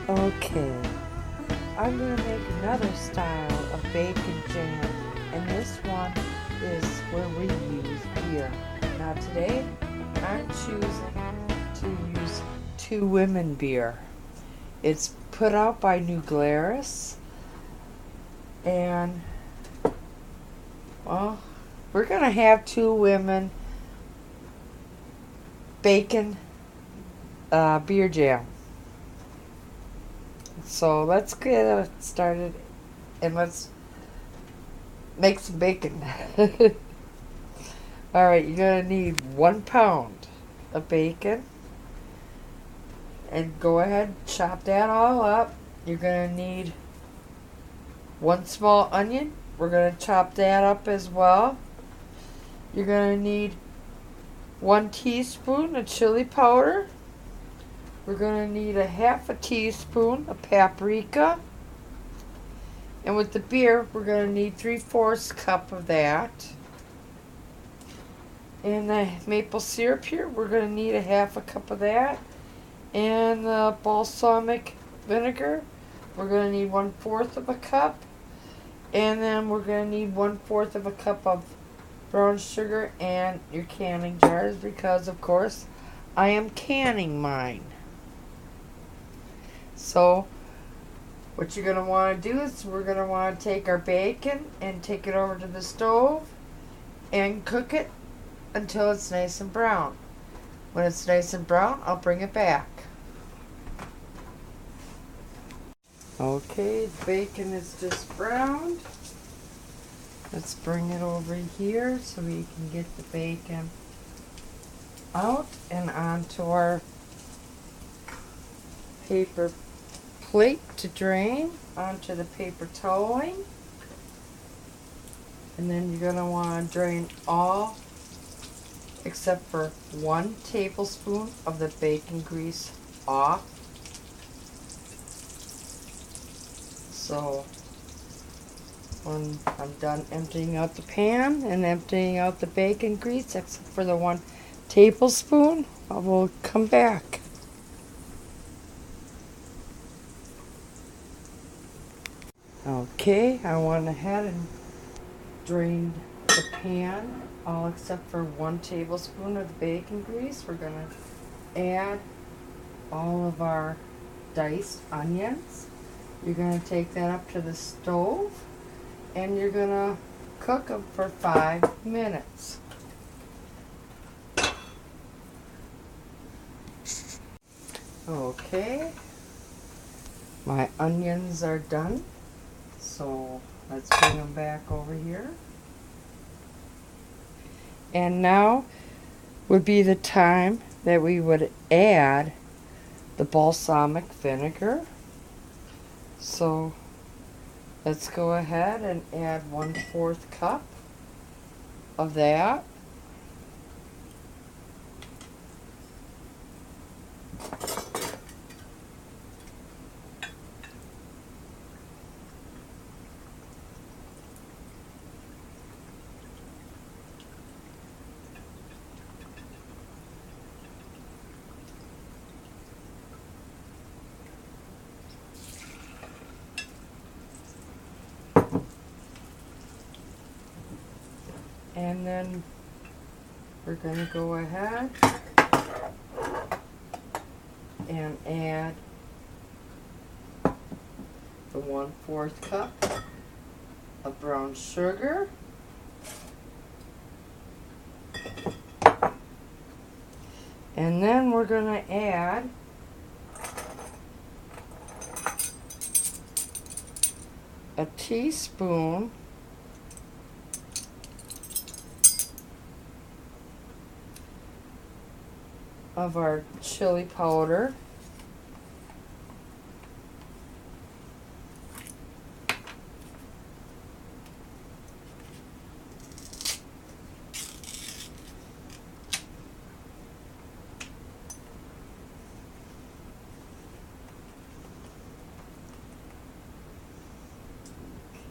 Okay, I'm going to make another style of bacon jam, and this one is where we use beer. Now today, I'm choosing to use Two Women beer. It's put out by New Glarus, and well, we're going to have Two Women bacon beer jam. So let's get it started and let's make some bacon. Alright, you're going to need 1 pound of bacon. And go ahead and chop that all up. You're going to need 1 small onion. We're going to chop that up as well. You're going to need 1 teaspoon of chili powder. We're going to need a half a teaspoon of paprika. And with the beer, we're going to need 3/4 cup of that. And the maple syrup here, we're going to need a half a cup of that. And the balsamic vinegar, we're going to need 1/4 of a cup. And then we're going to need 1/4 of a cup of brown sugar and your canning jars because, of course, I am canning mine. So what you're going to want to do is we're going to want to take our bacon and take it over to the stove and cook it until it's nice and brown. When it's nice and brown, I'll bring it back. Okay, the bacon is just browned. Let's bring it over here so we can get the bacon out and onto our paper plate to drain onto the paper toweling. And then you're going to want to drain all except for 1 tablespoon of the bacon grease off. So when I'm done emptying out the pan and emptying out the bacon grease except for the 1 tablespoon, I will come back. Okay, I went ahead and drained the pan all except for 1 tablespoon of the bacon grease. We're going to add all of our diced onions. You're going to take that up to the stove and you're going to cook them for 5 minutes. Okay, my onions are done, so let's bring them back over here. And now would be the time that we would add the balsamic vinegar. So let's go ahead and add 1/4 cup of that. And then we're going to go ahead and add the 1/4 cup of brown sugar. And then we're going to add a teaspoon of our chili powder.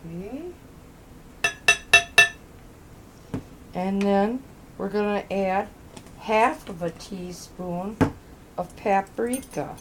Okay. And then we're going to add half of a teaspoon of paprika.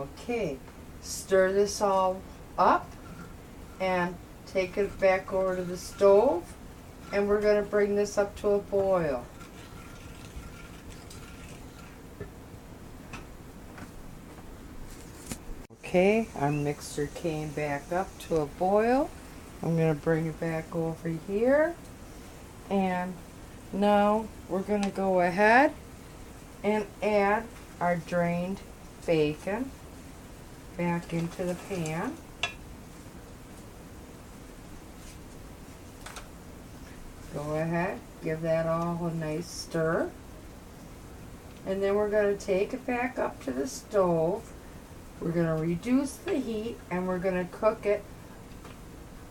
Okay, stir this all up and take it back over to the stove, and we're going to bring this up to a boil. Okay, our mixture came back up to a boil. I'm going to bring it back over here, and now we're going to go ahead and add our drained bacon back into the pan. Go ahead, give that all a nice stir. And then we're going to take it back up to the stove. We're going to reduce the heat and we're going to cook it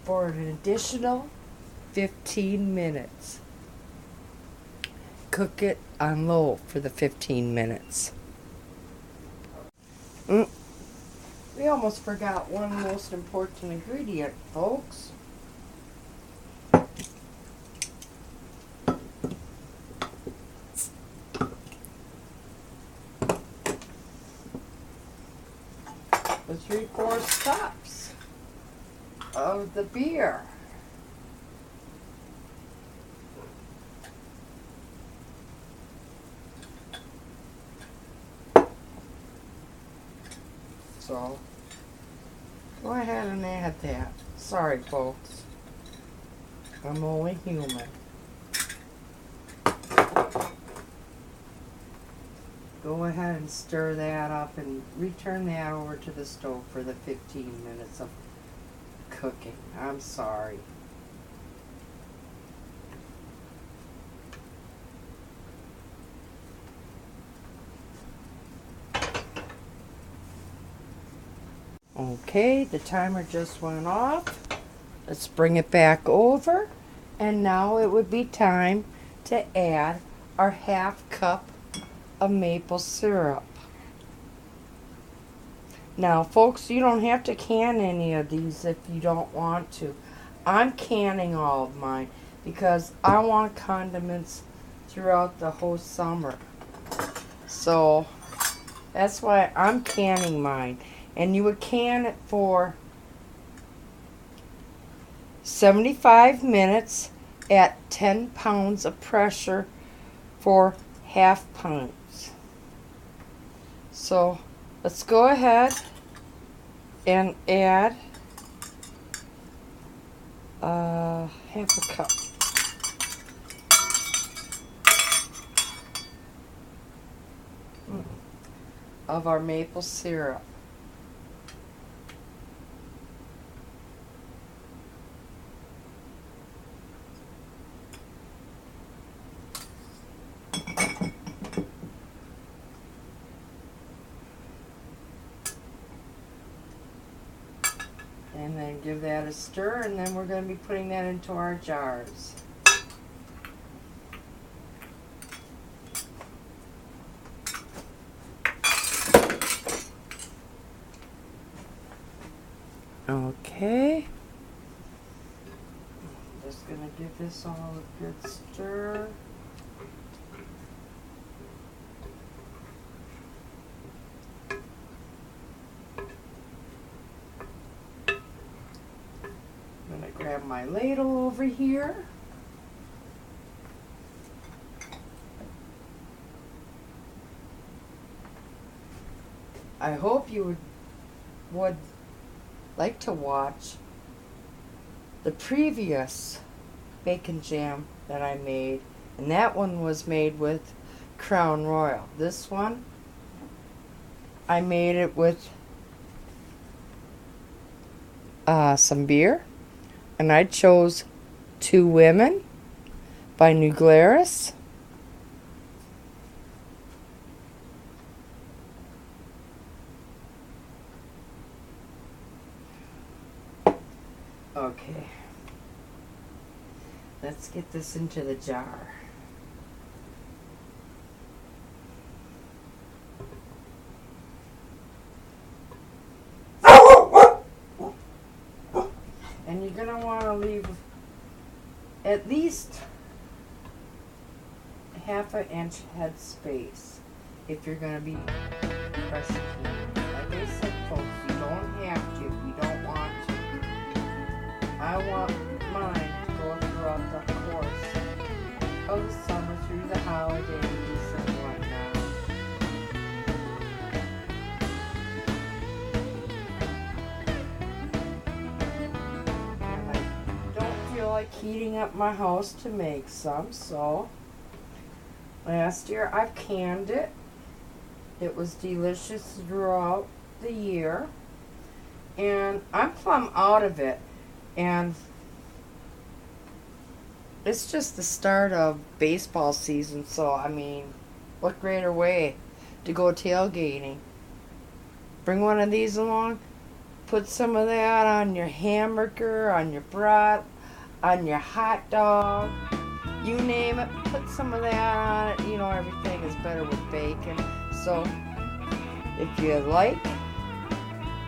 for an additional 15 minutes. Cook it on low for the 15 minutes. We almost forgot one most important ingredient, folks. The 3/4 cups of the beer. So, go ahead and add that. Sorry, folks. I'm only human. Go ahead and stir that up and return that over to the stove for the 15 minutes of cooking. I'm sorry. Okay, the timer just went off. Let's bring it back over. And now it would be time to add our 1/2 cup of maple syrup. Now, folks, you don't have to can any of these if you don't want to. I'm canning all of mine because I want condiments throughout the whole summer. So, that's why I'm canning mine. And you would can it for 75 minutes at 10 pounds of pressure for 1/2 pint. So let's go ahead and add 1/2 cup. Of our maple syrup. And then give that a stir, and then we're going to be putting that into our jars. Okay. Just going to give this all a good stir. I'm going to grab my ladle over here. I hope you would like to watch the previous bacon jam that I made, and that one was made with Crown Royal. This one, I made it with some beer, and I chose Two Women by New Glarus. Okay, let's get this into the jar. And you're going to want to leave at least 1/2 inch head space if you're going to be pressing. like I said, folks, you don't have to. You don't want to. I want mine to go throughout the course of the summer through the holidays and whatnot. And I don't feel like heating up my house to make some, so last year I've canned it. It was delicious throughout the year. And I'm plumb out of it. And it's just the start of baseball season, so I mean, what greater way to go tailgating? Bring one of these along, put some of that on your hamburger, on your brat, on your hot dog, you name it, put some of that on it. You know, everything is better with bacon. So, if you like,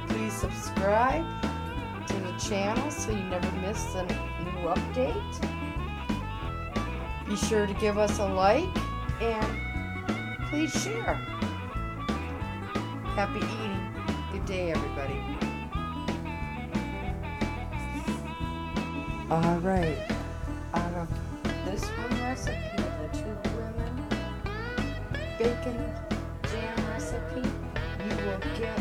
please subscribe to the channel so you never miss a new update. Be sure to give us a like and please share. Happy eating. Good day, everybody. All right. Out of this one recipe, the 2 women bacon jam recipe, you will get